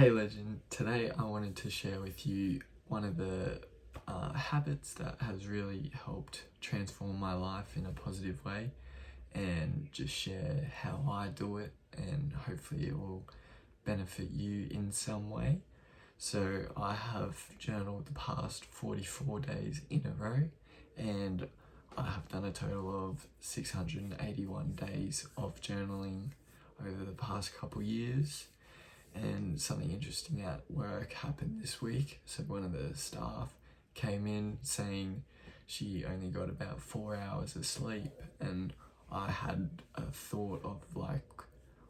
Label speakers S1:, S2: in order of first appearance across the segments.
S1: Hey legend, today I wanted to share with you one of the habits that has really helped transform my life in a positive way, and just share how I do it, and hopefully it will benefit you in some way. So I have journaled the past 44 days in a row, and I have done a total of 681 days of journaling over the past couple years. And something interesting at work happened this week. So one of the staff came in saying she only got about 4 hours of sleep, and I had a thought of like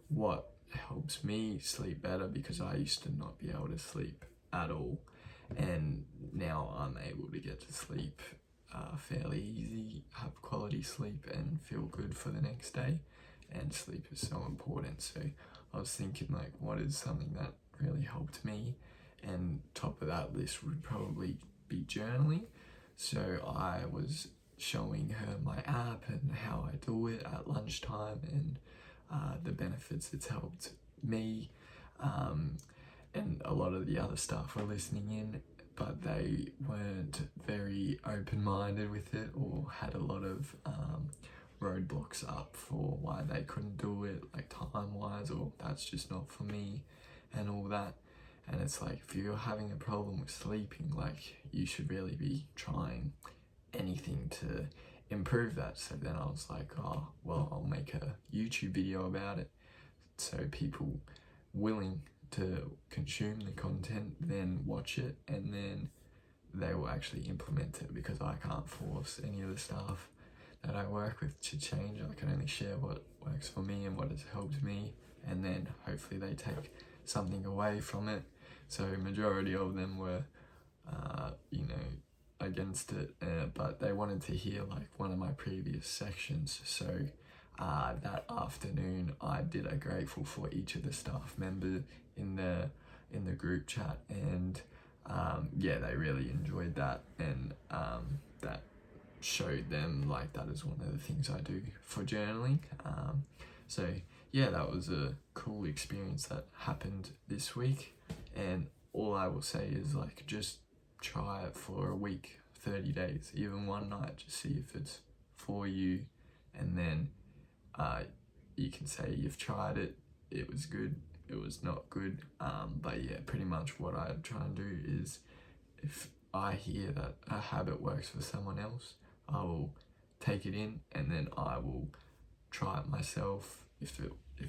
S1: what helps me sleep better, because I used to not be able to sleep at all, and now I'm able to get to sleep fairly easy, have quality sleep and feel good for the next day. And sleep is so important, so I was thinking like, what is something that really helped me? And top of that list would probably be journaling. So I was showing her my app and how I do it at lunchtime, and the benefits it's helped me. And a lot of the other staff were listening in, but they weren't very open-minded with it, or had a lot of roadblocks up for why they couldn't do it, like time-wise, or that's just not for me and all that. And it's like, if you're having a problem with sleeping, like, you should really be trying anything to improve that. So then I was like, oh well, I'll make a YouTube video about it, so people willing to consume the content then watch it, and then they will actually implement it, because I can't force any of the staff that I work with to change. I can only share what works for me and what has helped me, and then hopefully they take something away from it. So majority of them were against it, but they wanted to hear like one of my previous sections. So that afternoon I did a grateful for each of the staff members in the group chat, and they really enjoyed that, and that showed them like that is one of the things I do for journaling. So that was a cool experience that happened this week, and all I will say is like, just try it for a week, 30 days, even one night, just see if it's for you, and then you can say you've tried it, it was good, it was not good. But pretty much what I try and do is, if I hear that a habit works for someone else, I will take it in, and then I will try it myself. If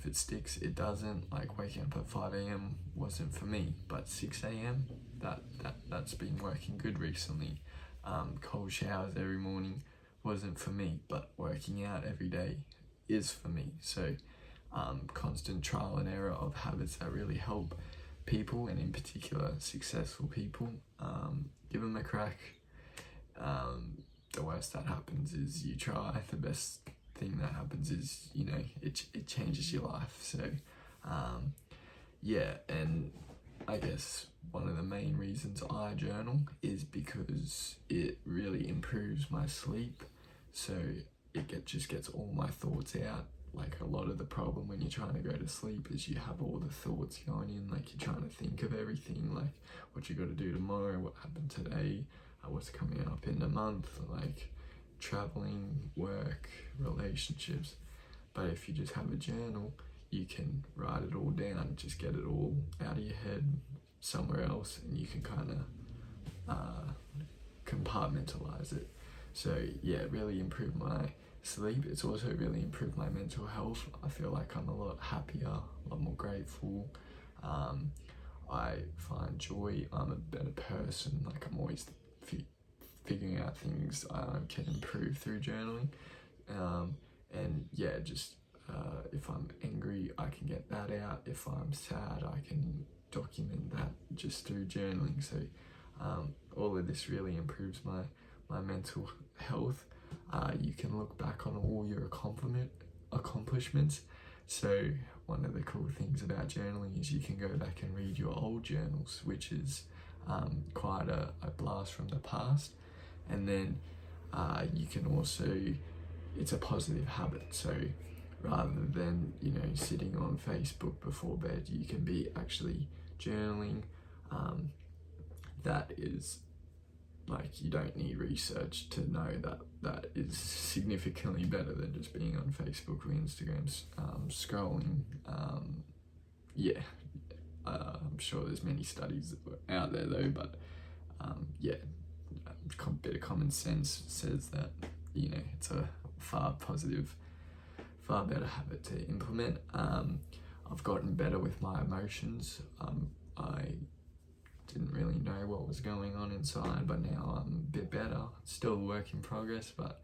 S1: it sticks, it doesn't. Like waking up at 5 a.m. wasn't for me, but 6 a.m. that's been working good recently. Cold showers every morning wasn't for me, but working out every day is for me. So constant trial and error of habits that really help people, and in particular successful people. Give them a crack. The worst that happens is you try. The best thing that happens is it changes your life. So and I guess one of the main reasons I journal is because it really improves my sleep. So it just gets all my thoughts out. Like, a lot of the problem when you're trying to go to sleep is you have all the thoughts going in, like you're trying to think of everything, like what you got to do tomorrow, what happened today, what's coming up in a month, like traveling, work, relationships. But if you just have a journal, you can write it all down, just get it all out of your head somewhere else, and you can kind of compartmentalize it. So it really improved my sleep. It's also really improved my mental health. I feel like I'm a lot happier, a lot more grateful. I find joy. I'm a better person. Like, I'm always figuring out things I can improve through journaling. If I'm angry, I can get that out. If I'm sad, I can document that just through journaling. So all of this really improves my mental health. You can look back on all your accomplishments. So one of the cool things about journaling is you can go back and read your old journals, which is quite a blast from the past. And then you can also, it's a positive habit. So rather than sitting on Facebook before bed, you can be actually journaling, that is like, you don't need research to know that that is significantly better than just being on Facebook or Instagram scrolling. I'm sure there's many studies out there though, but a bit of common sense says that, it's a far better habit to implement. I've gotten better with my emotions. I didn't really know what was going on inside, but now I'm a bit better. Still a work in progress, but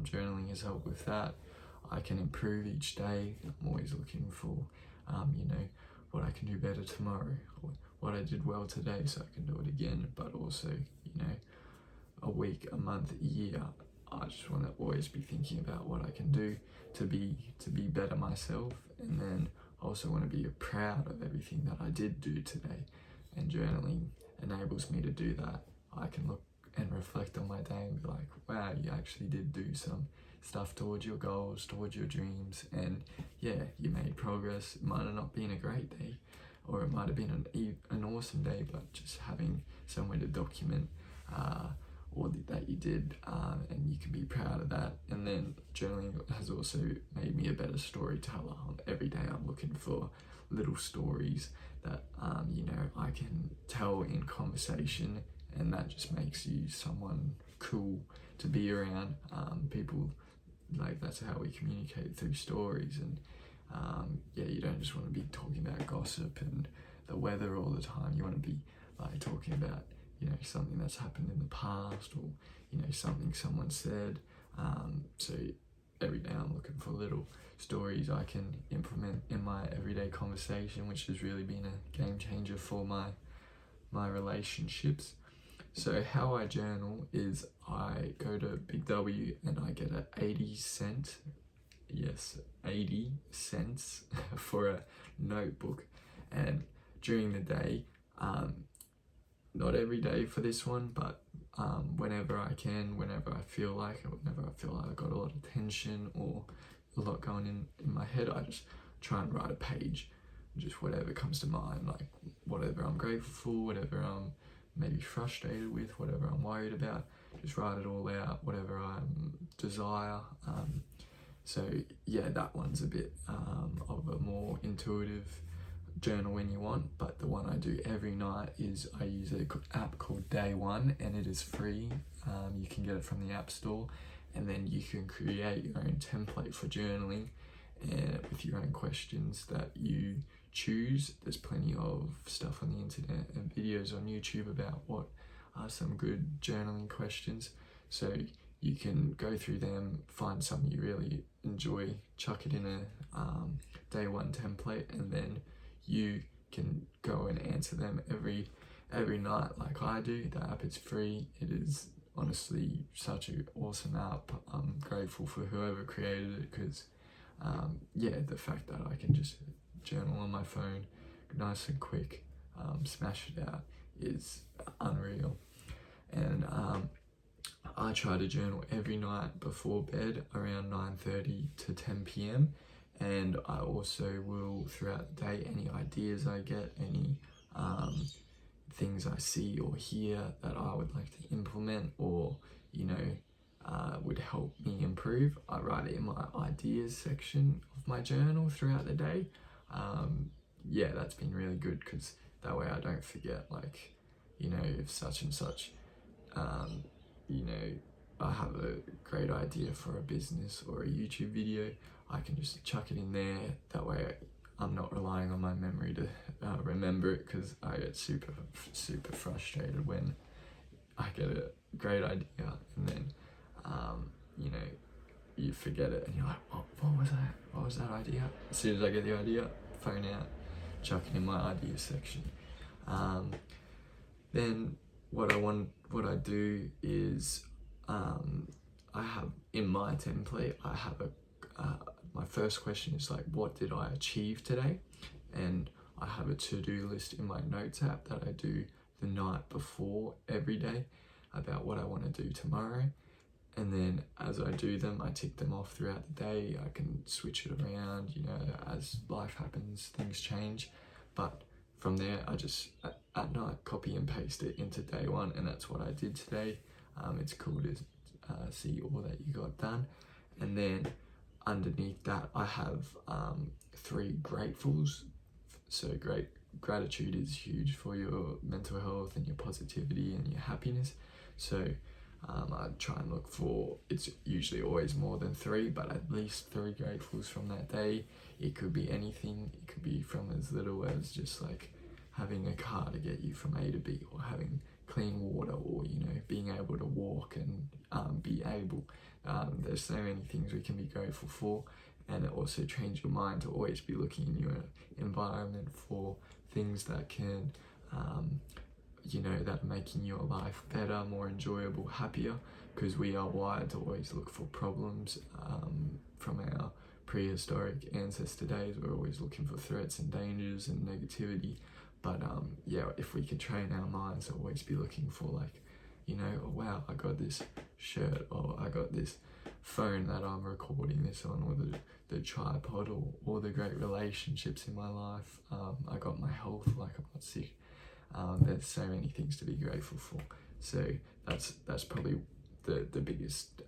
S1: journaling has helped with that. I can improve each day. I'm always looking for, what I can do better tomorrow, or what I did well today so I can do it again, but also, a week, a month, a year, I just want to always be thinking about what I can do to be better myself, and then also want to be proud of everything that I did do today. And journaling enables me to do that. I can look and reflect on my day and be like, wow, you actually did do some stuff towards your goals, towards your dreams, and yeah, you made progress. It might have not been a great day, or it might have been an awesome day, but just having somewhere to document all that you did, and you can be proud of that. And then journaling has also made me a better storyteller. Every day I'm looking for little stories that I can tell in conversation, and that just makes you someone cool to be around. People, like, that's how we communicate, through stories. And you don't just want to be talking about gossip and the weather all the time. You want to be like talking about something that's happened in the past, or something someone said. So every day I'm looking for little stories I can implement in my everyday conversation, which has really been a game changer for my relationships. So how I journal is I go to Big W and I get a 80 cents for a notebook. And during the day, not every day for this one, but whenever I can, whenever I feel like I've got a lot of tension or a lot going in my head, I just try and write a page, just whatever comes to mind, like whatever I'm grateful for, whatever I'm maybe frustrated with, whatever I'm worried about, just write it all out, whatever I desire. So yeah, that one's a bit of a more intuitive journal when you want, but the one I do every night is I use an app called Day One, and it is free. You can get it from the App Store, and then you can create your own template for journaling with your own questions that you choose. There's plenty of stuff on the internet and videos on YouTube about what are some good journaling questions, so you can go through them, find something you really enjoy, chuck it in a Day One template, and then you can go and answer them every night like I do. The app is free. It is honestly such an awesome app. I'm grateful for whoever created it, because the fact that I can just journal on my phone, nice and quick, smash it out, is unreal. And I try to journal every night before bed around 9:30 to 10 p.m. And I also will, throughout the day, any ideas I get, any things I see or hear that I would like to implement, or would help me improve, I write it in my ideas section of my journal throughout the day. That's been really good, because that way I don't forget, like, if such and such, I have a great idea for a business or a YouTube video, I can just chuck it in there. That way I'm not relying on my memory to remember it, because I get super frustrated when I get a great idea and then you forget it, and you're like, what was that idea? As soon as I get the idea, phone out, chuck it in my ideas section. Then what I do is I have in my template, I have my first question is like, what did I achieve today? And I have a to-do list in my notes app that I do the night before every day about what I want to do tomorrow. And then as I do them, I tick them off throughout the day. I can switch it around, as life happens, things change. But from there, I just at night copy and paste it into day one, and that's what I did today. It's cool to see all that you got done. And then underneath that, I have 3 gratefuls. So gratitude is huge for your mental health and your positivity and your happiness. So I try and look for, it's usually always more than 3, but at least 3 gratefuls from that day. It could be anything. It could be from as little as just like having a car to get you from A to B, or having clean water, or being able to walk and be able. There's so many things we can be grateful for, and it also trains your mind to always be looking in your environment for things that can that are making your life better, more enjoyable, happier, because we are wired to always look for problems. From our prehistoric ancestor days, we're always looking for threats and dangers and negativity. But if we could train our minds to always be looking for, like, oh wow, I got this shirt, or I got this phone that I'm recording this on, or the tripod, or the great relationships in my life. I got my health, like I'm not sick. There's so many things to be grateful for. So that's probably the biggest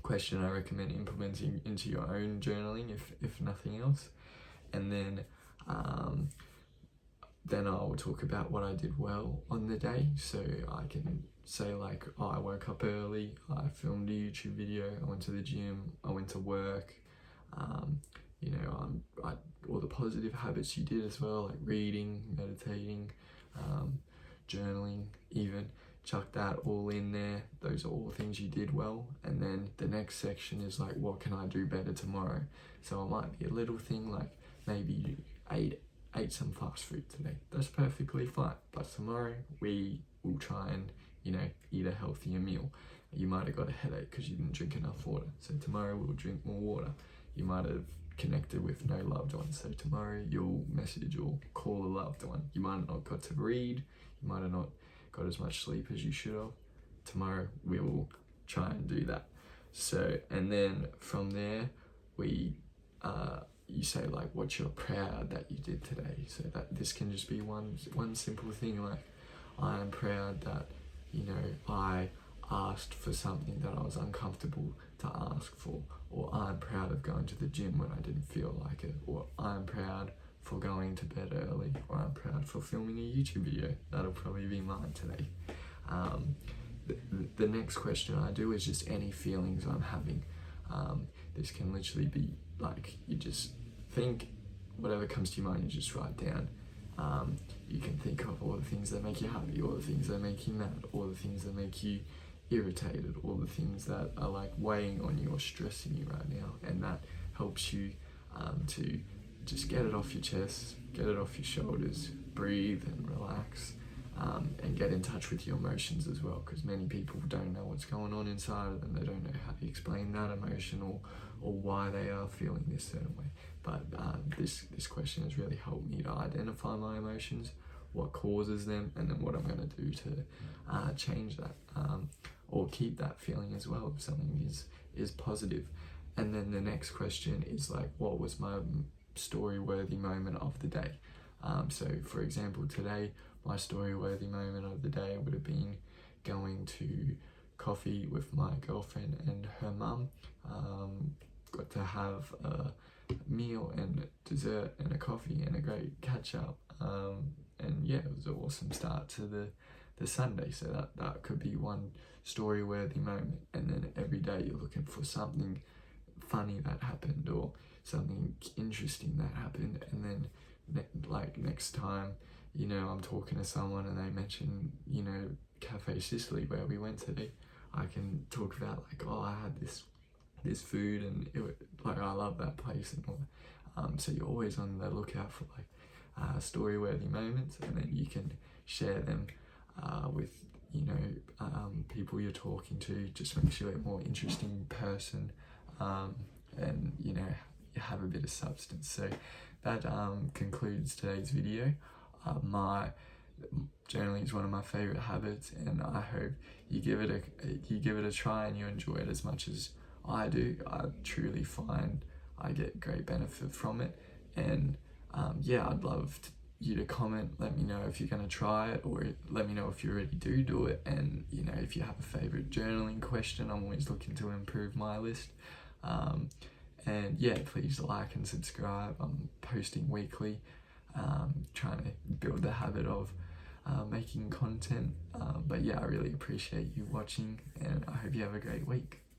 S1: question I recommend implementing into your own journaling, if nothing else. And then I'll talk about what I did well on the day. So I can say, like, oh, I woke up early, I filmed a YouTube video, I went to the gym, I went to work, all the positive habits you did as well, like reading, meditating, journaling, even chuck that all in there. Those are all things you did well. And then the next section is like, what can I do better tomorrow? So it might be a little thing, like maybe you ate some fast food today. That's perfectly fine. But tomorrow we will try and eat a healthier meal. You might have got a headache because you didn't drink enough water, so tomorrow we'll drink more water. You might have connected with no loved ones, so tomorrow you'll message or call a loved one. You might have not got to read, you might have not got as much sleep as you should have. Tomorrow we will try and do that. So, and then from there we you say, like, what you're proud that you did today. So that this can just be one simple thing, like, I am proud that I asked for something that I was uncomfortable to ask for, or I'm proud of going to the gym when I didn't feel like it, or I'm proud for going to bed early, or I'm proud for filming a YouTube video. That'll probably be mine today. The next question I do is just any feelings I'm having. This can literally be like, you just think whatever comes to your mind, you just write down. You can think of all the things that make you happy, all the things that make you mad, all the things that make you irritated, all the things that are like weighing on you or stressing you right now, and that helps you to just get it off your chest, get it off your shoulders, breathe and relax, and get in touch with your emotions as well, because many people don't know what's going on inside of them. They don't know how to explain that emotion or why they are feeling this certain way. But this question has really helped me to identify my emotions, what causes them, and then what I'm going to do to change that, or keep that feeling as well if something is positive. And then the next question is like, what was my story-worthy moment of the day? So for example, today, my story-worthy moment of the day would have been going to coffee with my girlfriend and her mum. Got to have a meal and dessert and a coffee and a great catch-up. And yeah, it was an awesome start to the Sunday. So that could be one story-worthy moment. And then every day you're looking for something funny that happened or something interesting that happened. And then like next time, I'm talking to someone and they mention, Cafe Sicily where we went today, I can talk about like, oh, I had this food and like I love that place and all that. So you're always on the lookout for like story-worthy moments, and then you can share them with people you're talking to. Just makes you a more interesting person, and you have a bit of substance. So that concludes today's video. My journaling is one of my favorite habits, and I hope you give it a try and you enjoy it as much as I do. I truly find I get great benefit from it, and I'd love you to comment. Let me know if you're going to try it, or let me know if you already do it. And you know, if you have a favorite journaling question, I'm always looking to improve my list. And yeah, please like and subscribe. I'm posting weekly, trying to build the habit of making content. But yeah, I really appreciate you watching, and I hope you have a great week.